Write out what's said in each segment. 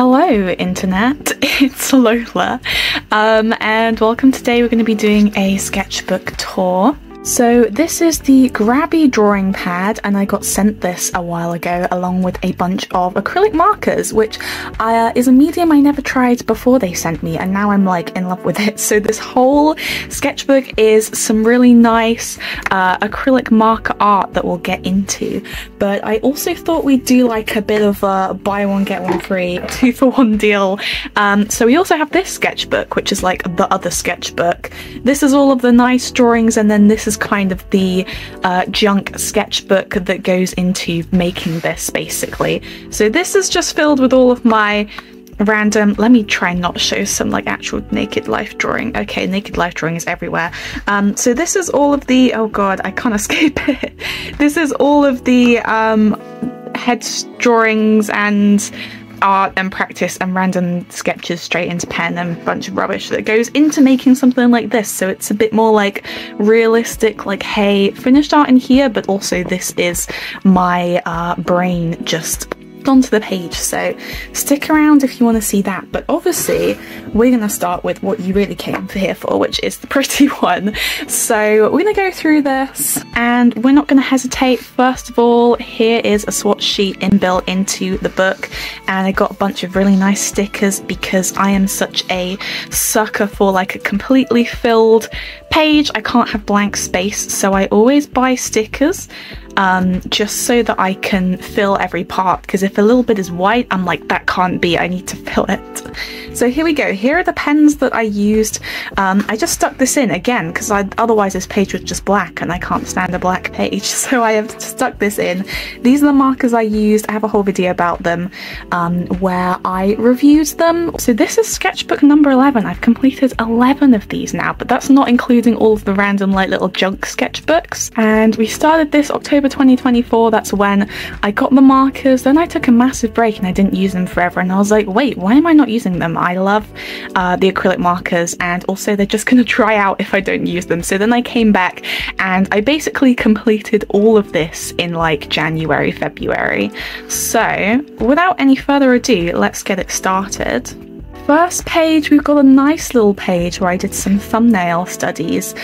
Hello internet, it's Lola, and welcome. Today we're going to be doing a sketchbook tour. So this is the Grabby drawing pad, and I got sent this a while ago along with a bunch of acrylic markers, which is a medium I never tried before they sent me, and now I'm like in love with it. So this whole sketchbook is some really nice acrylic marker art that we'll get into, but I also thought we'd do like a bit of a buy one get one free 2-for-1 deal. So we also have this sketchbook, which is like the other sketchbook. This is all of the nice drawings, and then this is kind of the junk sketchbook that goes into making this, basically. So this is just filled with all of my random, let me try and not show some like actual naked life drawing. Okay, naked life drawing is everywhere. So this is all of the, oh god, I can't escape it. This is all of the head drawings and art and practice and random sketches straight into pen and a bunch of rubbish that goes into making something like this. So it's a bit more like realistic, like, hey, finished art in here, but also this is my brain just onto the page. So stick around if you want to see that, but obviously we're going to start with what you really came here for, which is the pretty one. So we're going to go through this and we're not going to hesitate. First of all, here is a swatch sheet inbuilt into the book, and I got a bunch of really nice stickers because I am such a sucker for like a completely filled page. I can't have blank space, so I always buy stickers just so that I can fill every part, because if a little bit is white, I'm like, that can't be, I need to fill it. So here we go. Here are the pens that I used. I just stuck this in again because otherwise this page was just black and I can't stand a black page, so I have stuck this in. These are the markers I used. I have a whole video about them where I reviewed them. So this is sketchbook number 11. I've completed 11 of these now, but that's not including all of the random like little junk sketchbooks. And we started this October 2024. That's when I got the markers. Then I took a massive break and I didn't use them forever, and I was like, wait, why am I not using them? I love the acrylic markers, and also they're just gonna dry out if I don't use them. So then I came back and I basically completed all of this in like January, February. So without any further ado, let's get it started. First page, we've got a nice little page where I did some thumbnail studies,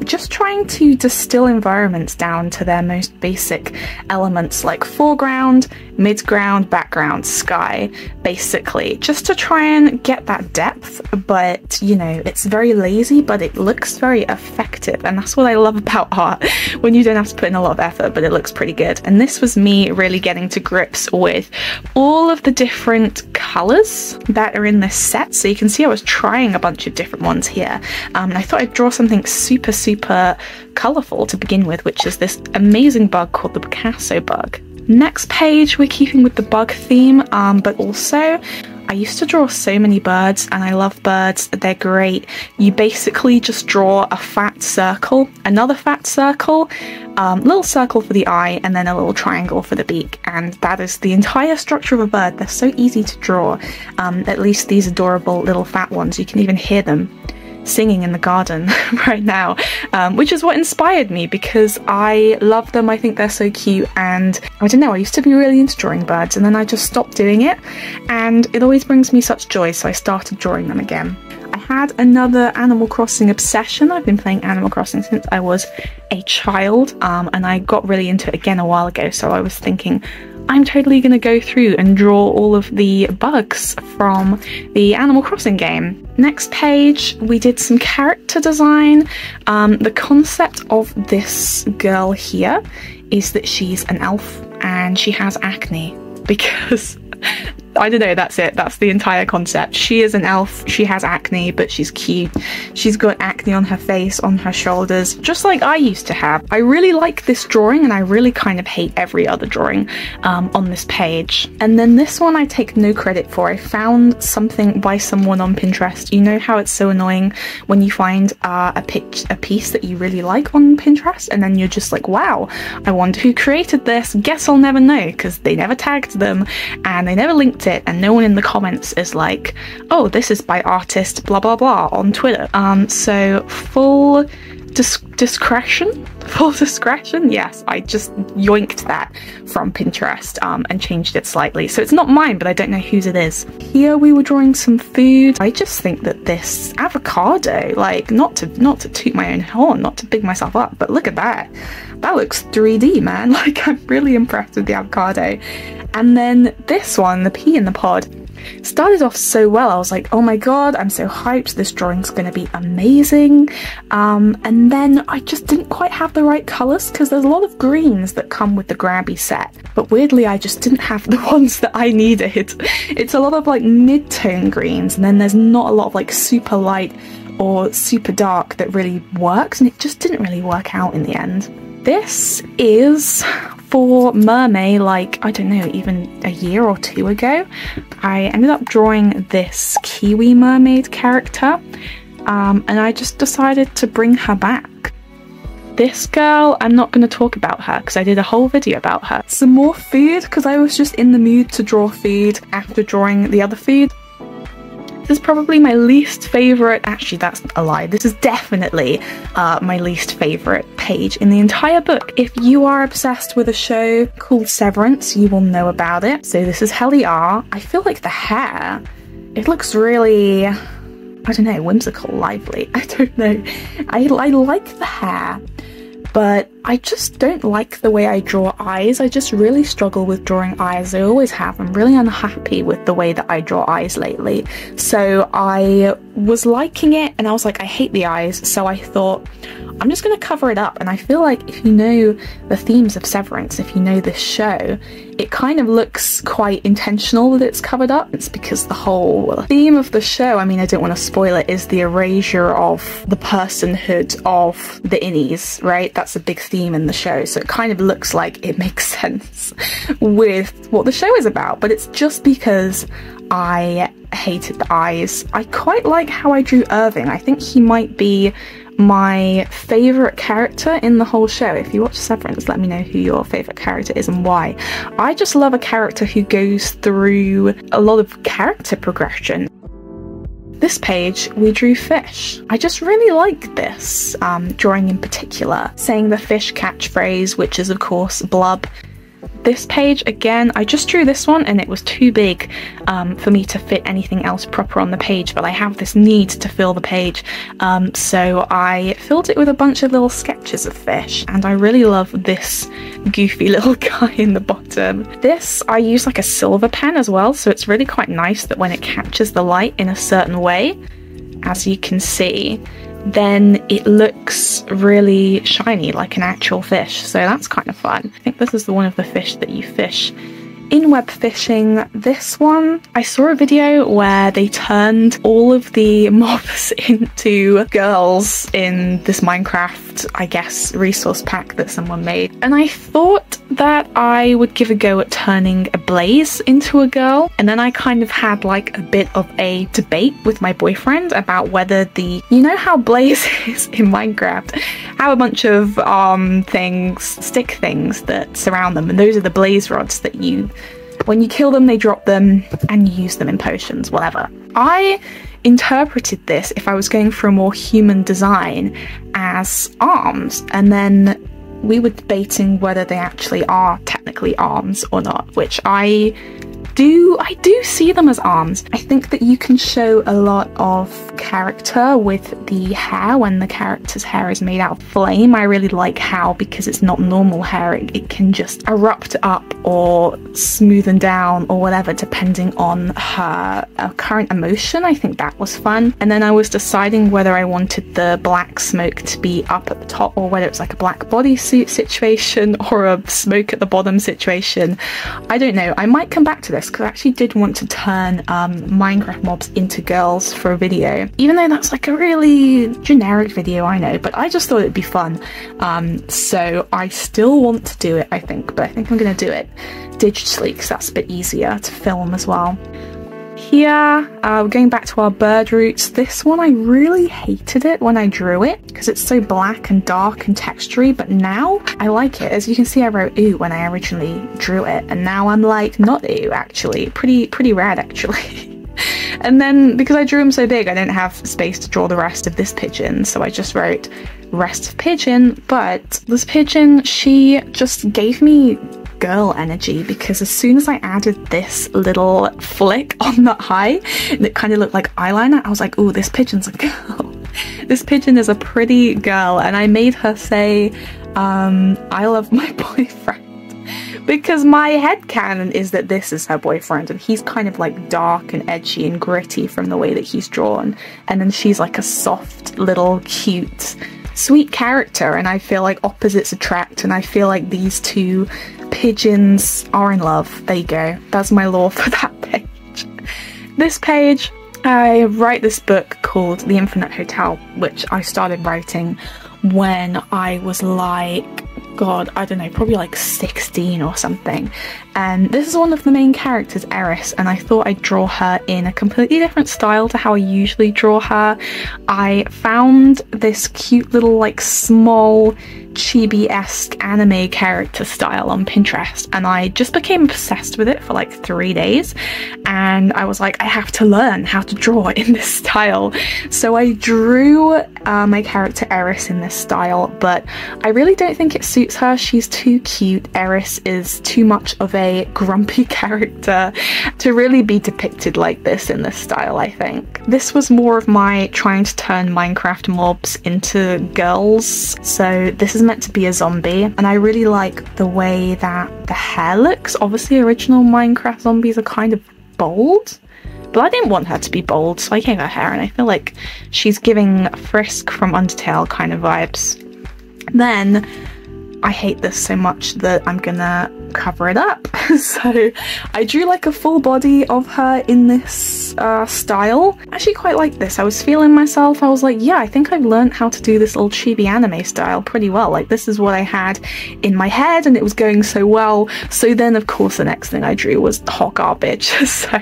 just trying to distill environments down to their most basic elements like foreground, midground, background, sky, basically, just to try and get that depth. But you know, it's very lazy, but it looks very effective, and that's what I love about art, when you don't have to put in a lot of effort but it looks pretty good. And this was me really getting to grips with all of the different colours that are in this set. So you can see I was trying a bunch of different ones here. I thought I'd draw something super colourful to begin with, which is this amazing bug called the Picasso bug. Next page, we're keeping with the bug theme, but also I used to draw so many birds, and I love birds. They're great. You basically just draw a fat circle, another fat circle, little circle for the eye, and then a little triangle for the beak, and that is the entire structure of a bird. They're so easy to draw, at least these adorable little fat ones. You can even hear them singing in the garden right now, which is what inspired me, because I love them. I think they're so cute, and I don't know, I used to be really into drawing birds, and then I just stopped doing it, and it always brings me such joy, so I started drawing them again. I had another Animal Crossing obsession. I've been playing Animal Crossing since I was a child, and I got really into it again a while ago, so I was thinking, I'm totally going to go through and draw all of the bugs from the Animal Crossing game. Next page, we did some character design. The concept of this girl here is that she's an elf and she has acne, because I don't know, that's it. That's the entire concept. She is an elf, she has acne, but she's cute. She's got acne on her face, on her shoulders, just like I used to have. I really like this drawing, and I really kind of hate every other drawing on this page. And then this one I take no credit for. I found something by someone on Pinterest. You know how it's so annoying when you find a piece that you really like on Pinterest, and then you're just like, wow, I wonder who created this. Guess I'll never know, because they never tagged them and they never linked it, and no one in the comments is like, oh, this is by artist blah blah blah on Twitter. So full discretion? Full discretion? Yes, I just yoinked that from Pinterest and changed it slightly. So it's not mine, but I don't know whose it is. Here we were drawing some food. I just think that this avocado, like, not to toot my own horn, not to big myself up, but look at that. That looks 3D, man. Like, I'm really impressed with the avocado. And then this one, the pea in the pod, started off so well. I was like, oh my god, I'm so hyped, this drawing's gonna be amazing. And then I just didn't quite have the right colours, because there's a lot of greens that come with the Grabby set, but weirdly I just didn't have the ones that I needed. It's a lot of like mid-tone greens, and then there's not a lot of like super light or super dark that really works, and it just didn't really work out in the end. This is for Mermay, like, I don't know, even a year or two ago. I ended up drawing this Kiwi mermaid character, and I just decided to bring her back. This girl, I'm not going to talk about her because I did a whole video about her. Some more food, because I was just in the mood to draw food after drawing the other food. This is probably my least favourite, actually that's a lie, this is definitely my least favourite page in the entire book. If you are obsessed with a show called Severance, you will know about it. So this is Helly R. I feel like the hair, it looks really, I don't know, whimsical, lively, I don't know. I like the hair, but I just don't like the way I draw eyes. I just really struggle with drawing eyes. I always have. I'm really unhappy with the way that I draw eyes lately. So I was liking it and I was like, I hate the eyes. So I thought, I'm just going to cover it up. And I feel like if you know the themes of Severance, if you know this show, it kind of looks quite intentional that it's covered up. It's because the whole theme of the show, I mean, I don't want to spoil it, is the erasure of the personhood of the innies, right? That's a big theme in the show, so it kind of looks like it makes sense with what the show is about, but it's just because I hated the eyes. I quite like how I drew Irving. I think he might be my favourite character in the whole show. If you watch Severance, let me know who your favourite character is and why. I just love a character who goes through a lot of character progression. This page, we drew fish. I just really like this drawing in particular, saying the fish catchphrase, which is of course blub. This page, again, I just drew this one and it was too big for me to fit anything else proper on the page, but I have this need to fill the page, so I filled it with a bunch of little sketches of fish, and I really love this goofy little guy in the bottom. This, I use like a silver pen as well, so it's really quite nice that when it catches the light in a certain way, as you can see, then it looks really shiny like an actual fish, so that's kind of fun. I think this is the one of the fish that you fish in web fishing. This one, I saw a video where they turned all of the mobs into girls in this Minecraft, I guess, resource pack that someone made, and I thought that I would give a go at turning a Blaze into a girl, and then I kind of had like a bit of a debate with my boyfriend about whether the, you know how Blaze is in Minecraft, have a bunch of things, stick things that surround them, and those are the Blaze rods that you, when you kill them, they drop them and you use them in potions, whatever. I interpreted this, if I was going for a more human design, as arms, and then we were debating whether they actually are technically arms or not, which I do see them as arms. I think that you can show a lot of character with the hair when the character's hair is made out of flame. I really like how, because it's not normal hair, it can just erupt up or smoothen down or whatever depending on her current emotion. I think that was fun. And then I was deciding whether I wanted the black smoke to be up at the top or whether it's like a black bodysuit situation or a smoke at the bottom situation. I don't know. I might come back to this because I actually did want to turn Minecraft mobs into girls for a video, even though that's like a really generic video, I know, but I just thought it'd be fun. So I still want to do it, I think, but I think I'm gonna do it digitally because that's a bit easier to film as well. Here, we're going back to our bird roots. This one, I really hated it when I drew it because it's so black and dark and textury, but now I like it. As you can see, I wrote ooh when I originally drew it, and now I'm like, not ooh, actually. Pretty rad, actually. And then because I drew him so big, I didn't have space to draw the rest of this pigeon, so I just wrote rest of pigeon. But this pigeon, she just gave me girl energy, because as soon as I added this little flick on the eye that kind of looked like eyeliner, I was like, oh, this pigeon's a girl. This pigeon is a pretty girl. And I made her say, I love my boyfriend. Because my headcanon is that this is her boyfriend, and he's kind of like dark and edgy and gritty from the way that he's drawn. And then she's like a soft, little, cute, sweet character, and I feel like opposites attract, and I feel like these two pigeons are in love. There you go. That's my lore for that page. This page, I write this book called The Infinite Hotel, which I started writing when I was like, God, I don't know, probably like 16 or something. And this is one of the main characters, Eris, and I thought I'd draw her in a completely different style to how I usually draw her. I found this cute little like small chibi-esque anime character style on Pinterest, and I just became obsessed with it for like 3 days, and I was like, I have to learn how to draw in this style. So I drew my character Eris in this style, but I really don't think it suits her. She's too cute. Eris is too much of a grumpy character to really be depicted like this in this style, I think. This was more of my trying to turn Minecraft mobs into girls, so this is meant to be a zombie, and I really like the way that the hair looks. Obviously original Minecraft zombies are kind of bold, but I didn't want her to be bold, so I gave her hair, and I feel like she's giving Frisk from Undertale kind of vibes. Then I hate this so much that I'm gonna cover it up. So I drew like a full body of her in this style. I actually quite like this. I was feeling myself. I was like, yeah, I think I've learned how to do this little chibi anime style pretty well. Like, this is what I had in my head, and it was going so well. So then of course the next thing I drew was hot garbage. So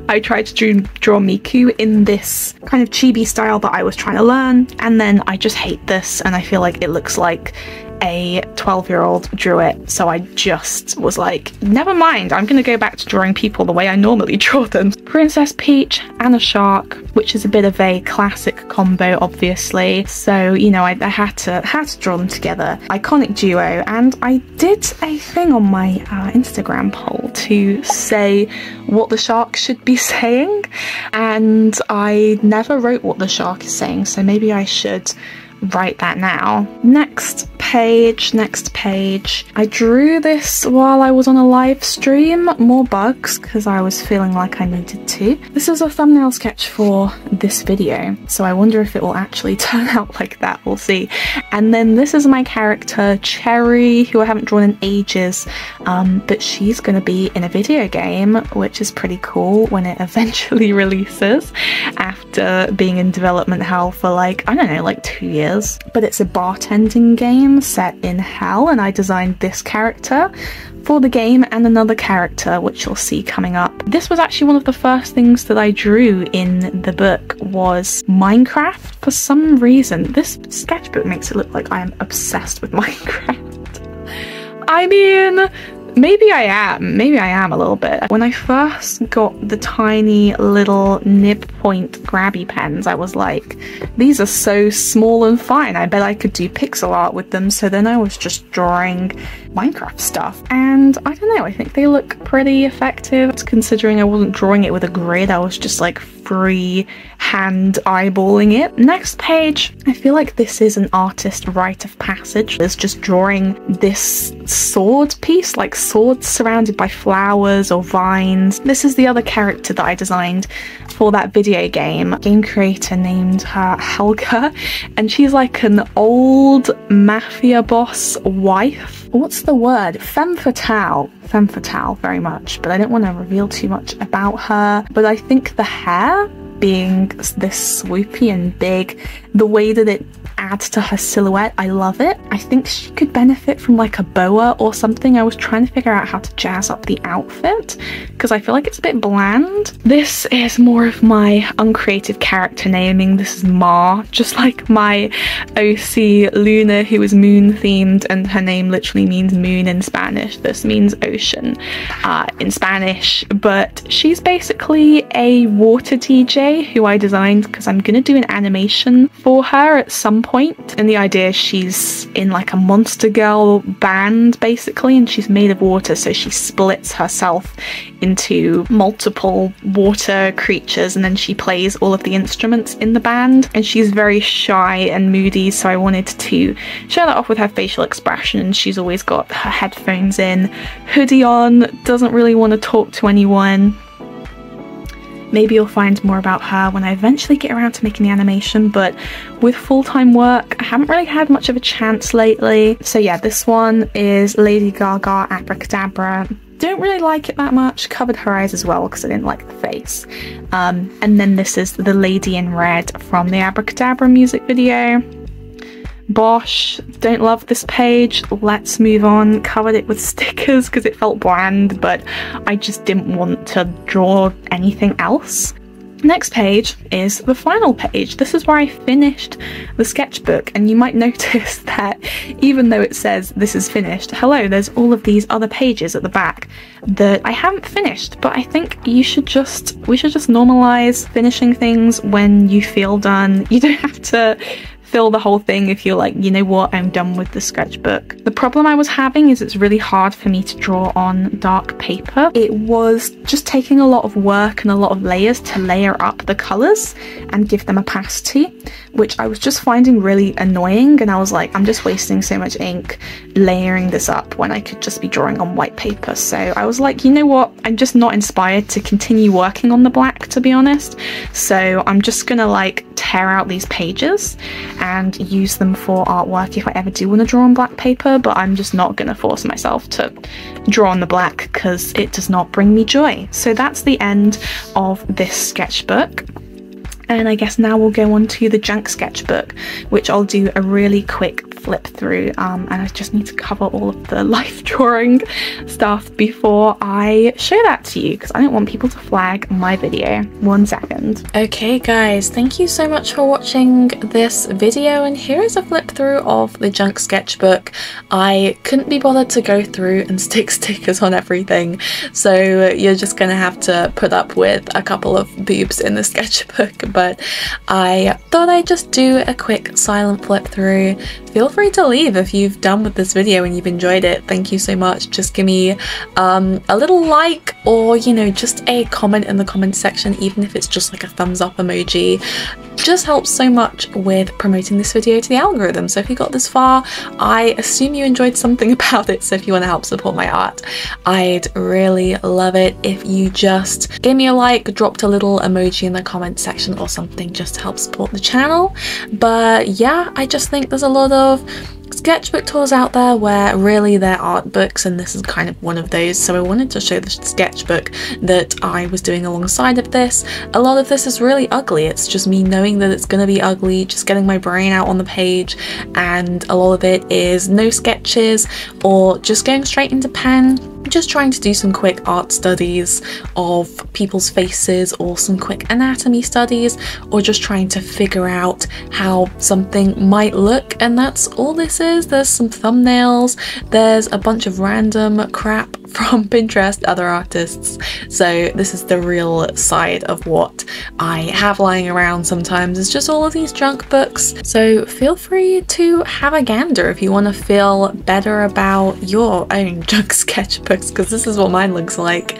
I tried to draw Miku in this kind of chibi style that I was trying to learn, and then I just hate this, and I feel like it looks like a 12-year-old drew it, so I just was like, never mind, I'm gonna go back to drawing people the way I normally draw them. Princess Peach and a shark, which is a bit of a classic combo, obviously, so you know, I had to draw them together. Iconic duo. And I did a thing on my Instagram poll to say what the shark should be saying, and I never wrote what the shark is saying, so maybe I should write that now. Next page. I drew this while I was on a live stream. More bugs, because I was feeling like I needed to. This is a thumbnail sketch for this video, so I wonder if it will actually turn out like that. We'll see. And then this is my character Cherry, who I haven't drawn in ages, but she's gonna be in a video game, which is pretty cool when it eventually releases, after being in development hell for like, I don't know, like 2 years. But it's a bartending game set in hell, and I designed this character for the game and another character, which you'll see coming up. This was actually one of the first things that I drew in the book, was Minecraft. For some reason, this sketchbook makes it look like I am obsessed with Minecraft. I mean, maybe I am a little bit. When I first got the tiny little nib point grabby pens, I was like, these are so small and fine, I bet I could do pixel art with them. So then I was just drawing Minecraft stuff, and I don't know, I think they look pretty effective, considering I wasn't drawing it with a grid. I was just like free hand eyeballing it. Next page, I feel like this is an artist rite of passage. There's just drawing this sword piece, like swords surrounded by flowers or vines. This is the other character that I designed for that video game. Game creator named her Helga, and she's like an old mafia boss wife. What's the word? Femme fatale. Femme fatale, very much, but I don't want to reveal too much about her. But I think the hair being this swoopy and big, the way that it adds to her silhouette. I love it. I think she could benefit from like a boa or something. I was trying to figure out how to jazz up the outfit because I feel like it's a bit bland. This is more of my uncreative character naming. This is Ma, just like my OC Luna, who is moon themed, and her name literally means moon in Spanish. This means ocean in Spanish, but she's basically a water DJ who I designed because I'm gonna do an animation for her at some point, and the idea is she's in like a Monster Girl band basically, and she's made of water, so she splits herself into multiple water creatures and then she plays all of the instruments in the band, and she's very shy and moody, so I wanted to show that off with her facial expression. She's always got her headphones in, hoodie on, doesn't really want to talk to anyone. Maybe you'll find more about her when I eventually get around to making the animation, but with full-time work, I haven't really had much of a chance lately. So yeah, this one is Lady Gaga Abracadabra. Don't really like it that much. Covered her eyes as well because I didn't like the face. And then this is the Lady in Red from the Abracadabra music video. Bosh, don't love this page. Let's move on. Covered it with stickers because it felt bland, but I just didn't want to draw anything else. Next page is the final page. This is where I finished the sketchbook, and you might notice that even though it says this is finished, hello, there's all of these other pages at the back that I haven't finished, but I think we should just normalize finishing things when you feel done. You don't have to fill the whole thing if you're like, you know what, I'm done with the sketchbook. The problem I was having is it's really hard for me to draw on dark paper. It was just taking a lot of work and a lot of layers to layer up the colours and give them opacity, which I was just finding really annoying, and I was like, I'm just wasting so much ink layering this up when I could just be drawing on white paper. So I was like, you know what, I'm just not inspired to continue working on the black, to be honest, so I'm just gonna like tear out these pages and use them for artwork if I ever do want to draw on black paper, but I'm just not going to force myself to draw on the black because it does not bring me joy. So that's the end of this sketchbook. And I guess now we'll go on to the junk sketchbook, which I'll do a really quick flip through, and I just need to cover all of the life drawing stuff before I show that to you because I don't want people to flag my video. 1 second. Okay guys, thank you so much for watching this video, and here is a flip through of the junk sketchbook. I couldn't be bothered to go through and stick stickers on everything, so you're just gonna have to put up with a couple of boobs in the sketchbook, but I thought I'd just do a quick silent flip through. Feel free to leave if you've done with this video and you've enjoyed it. Thank you so much. Just give me a little like, or you know, just a comment in the comment section, even if it's just like a thumbs up emoji. Just helps so much with promoting this video to the algorithm. So if you got this far, I assume you enjoyed something about it. So if you want to help support my art, I'd really love it if you just gave me a like, dropped a little emoji in the comment section or something, just to help support the channel. But yeah, I just think there's a lot of sketchbook tours out there where really they're art books, and this is kind of one of those. So I wanted to show the sketchbook that I was doing alongside of this. A lot of this is really ugly. It's just me knowing that it's gonna be ugly, just getting my brain out on the page, and a lot of it is no sketches or just going straight into pen. Just trying to do some quick art studies of people's faces, or some quick anatomy studies, or just trying to figure out how something might look, and that's all this is. There's some thumbnails, there's a bunch of random crap from Pinterest, other artists, so this is the real side of what I have lying around sometimes. It's just all of these junk books, so feel free to have a gander if you want to feel better about your own junk sketchbooks, because this is what mine looks like.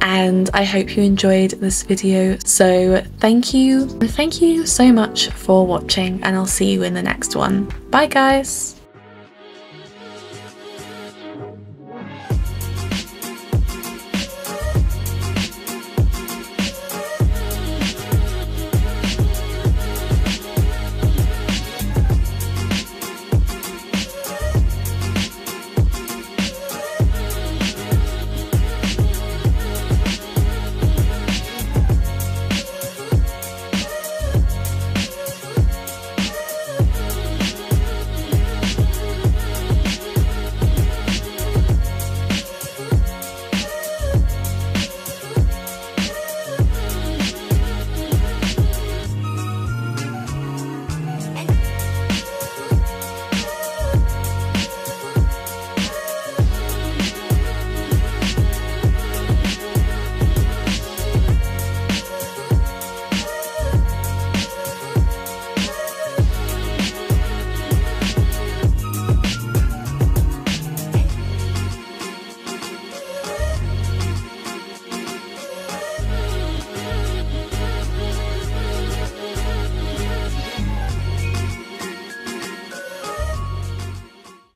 And I hope you enjoyed this video, so thank you so much for watching, and I'll see you in the next one. Bye guys!